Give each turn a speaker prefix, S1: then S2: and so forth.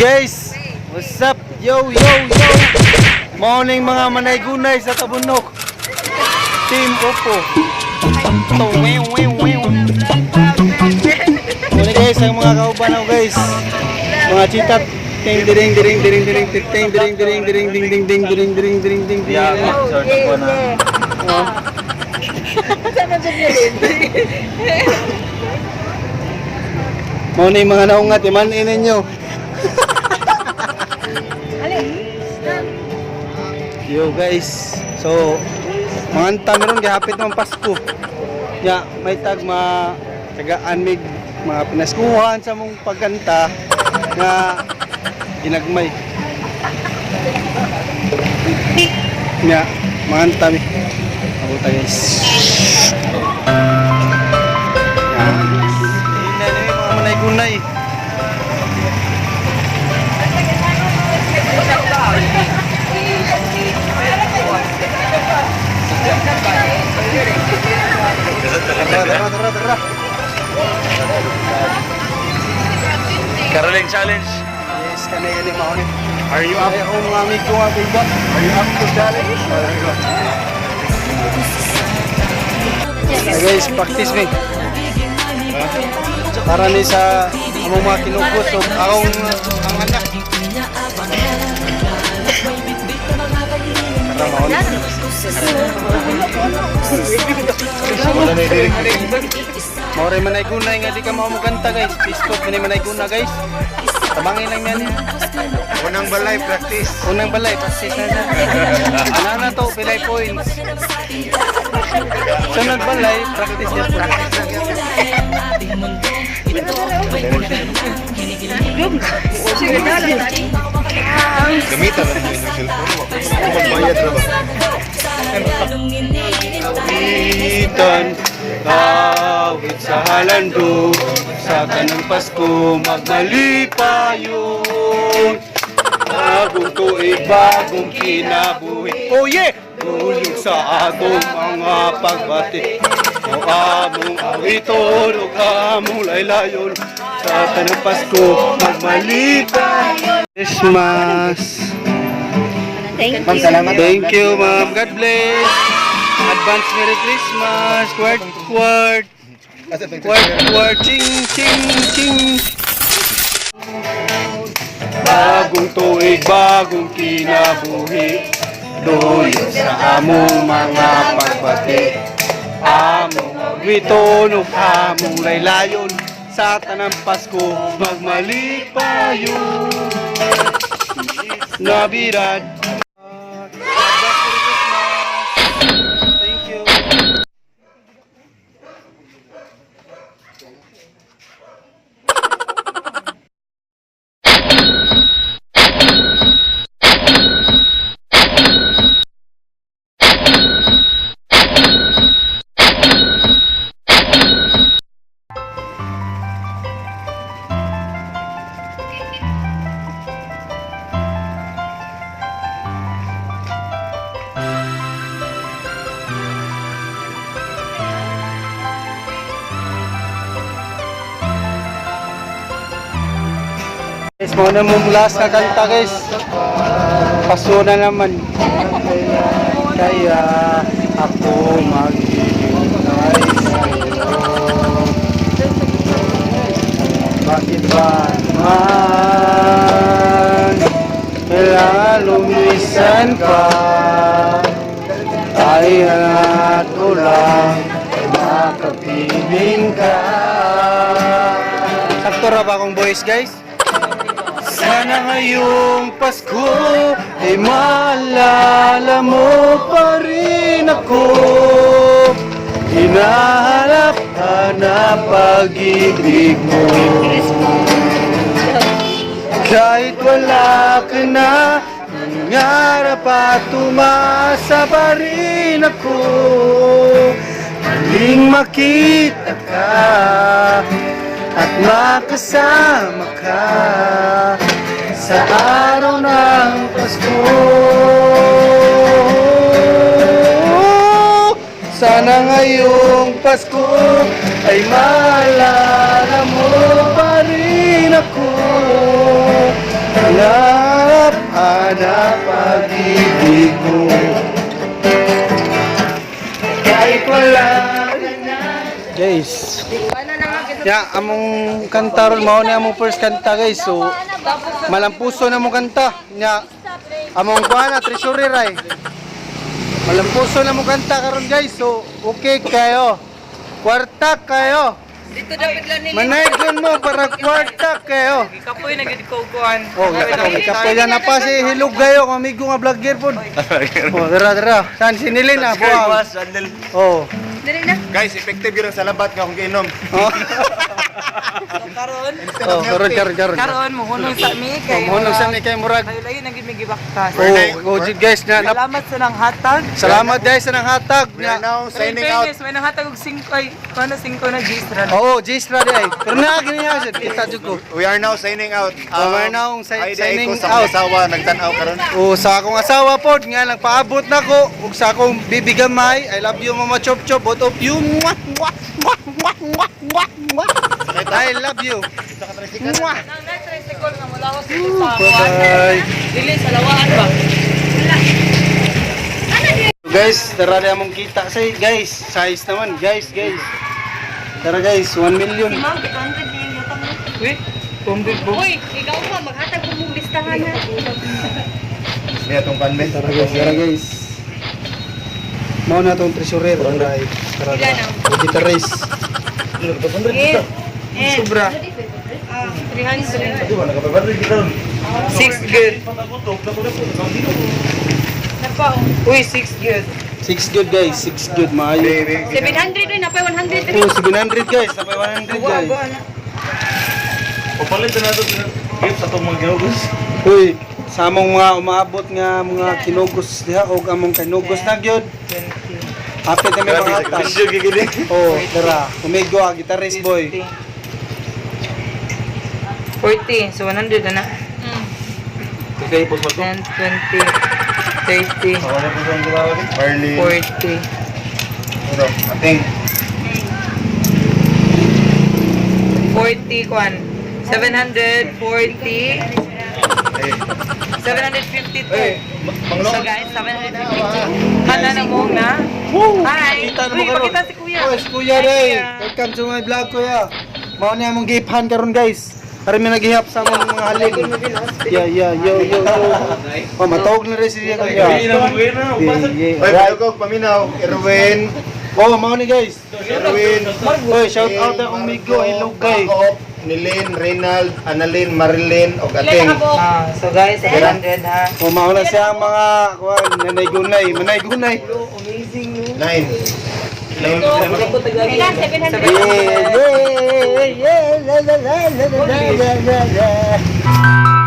S1: Guys, what's up? Yo, yo, yo. Morning mga manay-gunay sa Tabunok. Team Oppo. Morning guys, ang mga kauban ako guys. Mga chitat. Ting diring diring diring diring ting diring diring diring ding ding ding diring diring diring ding ding.
S2: Yeah, sort of po na.
S1: Morning mga naungat, imanin ninyo. Yo guys, so manganta meron gihapit ng Pasko. Ya, may tag tagaan mig mga pinaskuhan sa mong pagkanta nga ginagmay. Ya, manganta mi. Abuta guys. Ya, ini mga manay-gunay.
S2: Caroling challenge.
S1: Yes, kanay mo ni.
S2: Are you up?
S1: Ay, ako mga amigo nga biba.
S2: Are you up to challenge?
S1: Hey guys, practice me. Para ni sa among mga kinugos so akong ang anak. Maure manay gunay nga di ka mao mukanta guys. Piskot manay guna guys. Tabangin lang yan.
S2: Unang balay practice.
S1: Unang balay practice na. Ana na to pilay points. Sunod balay practice yan.
S2: Gamitan lang yung cellphone. Magbayad na ba?
S1: Awitan, awit sa halando, sa kanang Pasko magmalipayon. Bagong tuig, bagong kinabuhi. Oh yeah! Tulog sa atong mga pagbati. O among awiton, o among laylayon, sa kanang Pasko magmalipayon. Christmas.
S3: Thank
S1: Ma'am,
S3: you.
S1: salamat. Thank you, ma'am. God bless. Advance Merry Christmas. Quart, quart. Quart, quart. Ching, ching, ching. Bagong tuig, bagong kinabuhi. Doyo sa among mga pagbati. Among awiton, among laylayon. Sa tanang Pasko, magmalipayon. Navidad. Thank you. Guys, mo na mong last na kanta guys. Paso na naman. Kaya ako maghihintay sa'yo. Bakit ba naman kailangan lumisan ka? Ay hangat ko lang makapiling ka. Sakto ra ba akong voice guys? Sana ngayong Pasko ay maalala mo pa rin ako. Hinahanap-hanap pag-ibig mo. Kahit wala ka na, nangarap at tumasa pa rin ako. Muling makita ka at makasama ka sa araw ng Pasko. Sana ngayong Pasko ay maalala mo pa rin ako. hanap pag-ibig ko. Kahit wala guys. Ya, among kanta ron mao ni among first kanta guys. So malampuso na mong kanta. Nya among kuana treasury ray. Malampuso na mong kanta karon guys. So okay kayo. Kwarta kayo.
S3: Dito dapat lang nila.
S1: Manaygon mo para kwarta kayo.
S3: Kapoy na gid ko kuan.
S1: Oh, kapoy na pa si Hilog gayo, amigo nga vlogger pod. Oh, dara. San sinilin na buang. Oh.
S3: Dili na.
S2: Guys, effective yun ang salabat nga kung giinom.
S1: Oh.
S3: Karon.
S1: Oh, karon.
S3: Karon mo hunong sa mi kay.
S1: Mohonong sa ni kay murag.
S3: Layo na gid mi gibaktas.
S1: Oh, good guys na.
S3: Salamat sa nang hatag.
S1: Salamat guys sa nang hatag.
S2: We are now signing out.
S3: May nang hatag og 5 ay kuno 5 na gistra.
S1: Oo, J-Stra di ay. Pero na gini niya siya, kita jud ko.
S2: We are now signing out.
S1: We're now signing
S2: sa
S1: out.
S2: asawa nagtan-aw karon.
S1: O sa akong asawa pod nga nagpaabot nako ug sa akong bibigamay. I love you Mama Chop Chop, both of you. Mwah, mwah, mwah, mwah, mwah, mwah, mwah. I love you. Mwah.
S3: Nang next tricycle nga mula ko sa
S1: Bye.
S3: Dili sa lawaan ba?
S1: Guys, tara na among kita say guys. Size naman guys. Tara guys, 1 million.
S3: Uy, Uy, ikaw pa maghatag mo mong listahan na.
S2: Niya tong kanben.
S1: Tara guys. Mao na tong treasurer. Tara.
S3: Ilan ang?
S1: O guitarist.
S3: Sobra. 300. 6 good. Uy, 6 good.
S1: 6 good guys, 6 good maayo.
S3: 700 rin, napay 100 rin.
S1: Oh, 700 guys, napay 100 guys.
S2: Papalit na nato gift sa tong mga ginugos.
S1: Uy, sa among mga umaabot nga mga kinugos diha og among kinugos na gyud. Hapit na may mga atas. Oh, tara, umigo ang guitarist boy.
S3: 40, so 100 na na.
S2: Okay, post mo to.
S3: 10, 20, 30,
S2: Wala po sa gawin. Berlin.
S3: 40.
S2: Ito, ating
S3: 40 kwan. 740. 752. So guys, 752. Kana na mo na. Hi. Uy, pakita si Kuya.
S1: Oh, Kuya Ray. Welcome to my vlog, Kuya. Mao ni among gipan karon guys. Para may naghihap sa among mga halin. Yeah, yo. Oh, matawag na rin siya Kuya.
S2: Right. Ko paminaw, Erwin.
S1: Oh, mao ni guys.
S2: Erwin.
S1: Oy, shout out na umigo, hello guys.
S2: Nilin, Reynald, Annalyn, Marilyn, o Ating.
S3: So guys, 700 ha.
S1: O mao na siya ang mga kuan nanay gunay.
S3: Amazing.
S2: 9.
S3: Kailan 700?
S1: Yeah, la la la la la la la la la.